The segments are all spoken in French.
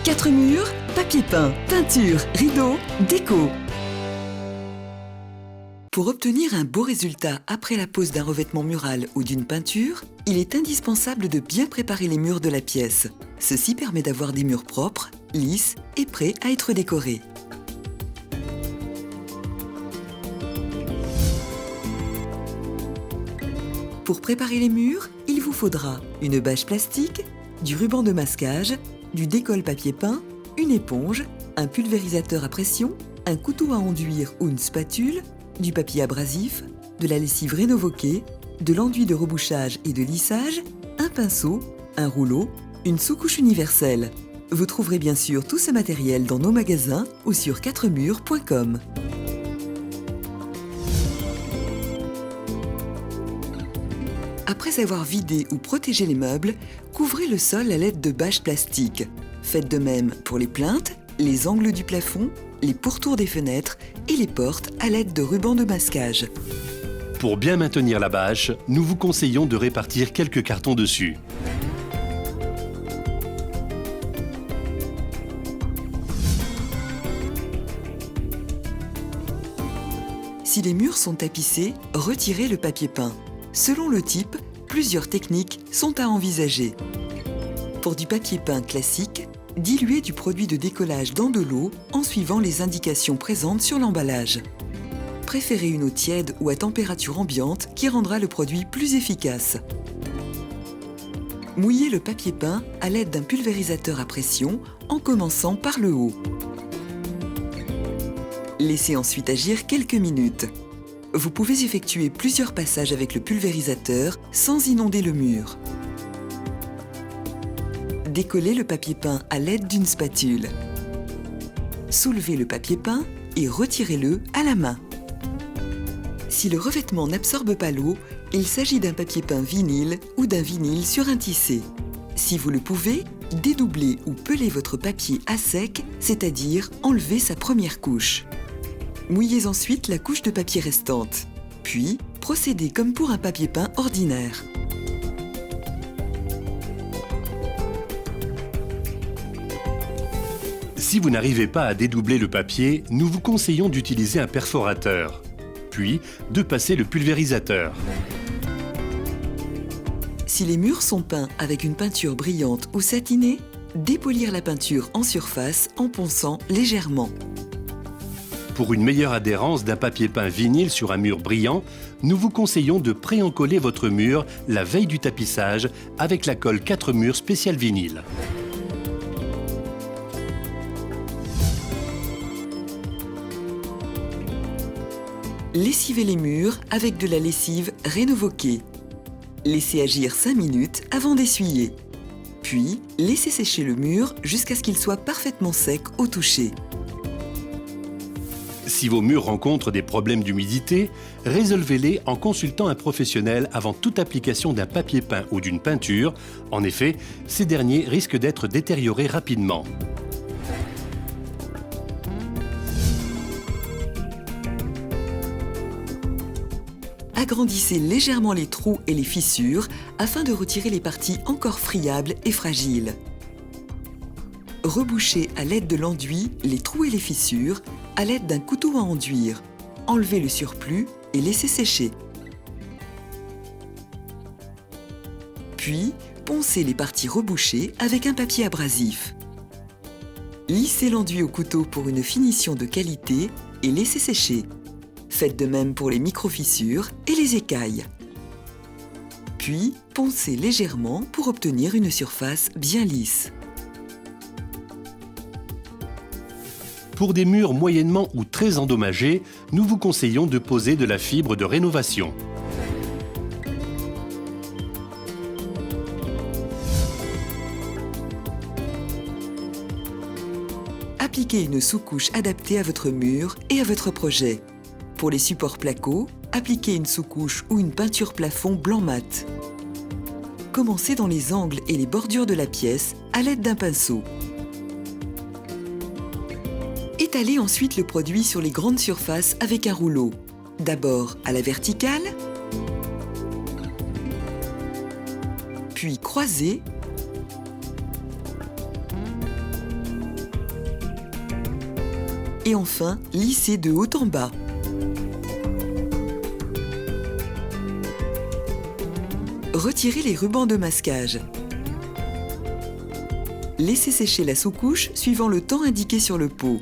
4 murs, papier peint, peinture, rideaux, déco. Pour obtenir un beau résultat après la pose d'un revêtement mural ou d'une peinture, il est indispensable de bien préparer les murs de la pièce. Ceci permet d'avoir des murs propres, lisses et prêts à être décorés. Pour préparer les murs, il vous faudra une bâche plastique, du ruban de masquage, du décolle papier peint, une éponge, un pulvérisateur à pression, un couteau à enduire ou une spatule, du papier abrasif, de la lessive Rénovoqué, de l'enduit de rebouchage et de lissage, un pinceau, un rouleau, une sous-couche universelle. Vous trouverez bien sûr tout ce matériel dans nos magasins ou sur 4murs.com. Après avoir vidé ou protégé les meubles, couvrez le sol à l'aide de bâches plastiques. Faites de même pour les plinthes, les angles du plafond, les pourtours des fenêtres et les portes à l'aide de rubans de masquage. Pour bien maintenir la bâche, nous vous conseillons de répartir quelques cartons dessus. Si les murs sont tapissés, retirez le papier peint. Selon le type, plusieurs techniques sont à envisager. Pour du papier peint classique, diluez du produit de décollage dans de l'eau en suivant les indications présentes sur l'emballage. Préférez une eau tiède ou à température ambiante qui rendra le produit plus efficace. Mouillez le papier peint à l'aide d'un pulvérisateur à pression en commençant par le haut. Laissez ensuite agir quelques minutes. Vous pouvez effectuer plusieurs passages avec le pulvérisateur sans inonder le mur. Décollez le papier peint à l'aide d'une spatule. Soulevez le papier peint et retirez-le à la main. Si le revêtement n'absorbe pas l'eau, il s'agit d'un papier peint vinyle ou d'un vinyle sur un tissé. Si vous le pouvez, dédoublez ou pelez votre papier à sec, c'est-à-dire enlevez sa première couche. Mouillez ensuite la couche de papier restante. Puis, procédez comme pour un papier peint ordinaire. Si vous n'arrivez pas à dédoubler le papier, nous vous conseillons d'utiliser un perforateur, puis de passer le pulvérisateur. Si les murs sont peints avec une peinture brillante ou satinée, dépolir la peinture en surface en ponçant légèrement. Pour une meilleure adhérence d'un papier peint vinyle sur un mur brillant, nous vous conseillons de pré-encoller votre mur la veille du tapissage avec la colle 4 murs spéciale vinyle. Lessivez les murs avec de la lessive Rénovoqué. Laissez agir 5 minutes avant d'essuyer. Puis, laissez sécher le mur jusqu'à ce qu'il soit parfaitement sec au toucher. Si vos murs rencontrent des problèmes d'humidité, résolvez-les en consultant un professionnel avant toute application d'un papier peint ou d'une peinture. En effet, ces derniers risquent d'être détériorés rapidement. Agrandissez légèrement les trous et les fissures afin de retirer les parties encore friables et fragiles. Rebouchez à l'aide de l'enduit les trous et les fissures à l'aide d'un couteau à enduire. Enlevez le surplus et laissez sécher. Puis, poncez les parties rebouchées avec un papier abrasif. Lissez l'enduit au couteau pour une finition de qualité et laissez sécher. Faites de même pour les micro-fissures et les écailles. Puis, poncez légèrement pour obtenir une surface bien lisse. Pour des murs moyennement ou très endommagés, nous vous conseillons de poser de la fibre de rénovation. Appliquez une sous-couche adaptée à votre mur et à votre projet. Pour les supports placo, appliquez une sous-couche ou une peinture plafond blanc mat. Commencez dans les angles et les bordures de la pièce à l'aide d'un pinceau. Étalez ensuite le produit sur les grandes surfaces avec un rouleau. D'abord à la verticale, puis croisé, Et enfin, lisser de haut en bas. Retirez les rubans de masquage. Laissez sécher la sous-couche suivant le temps indiqué sur le pot.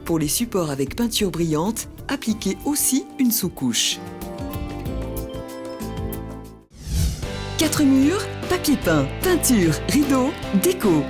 Pour les supports avec peinture brillante, appliquez aussi une sous-couche. 4 murs, papier peint, peinture, rideaux, déco.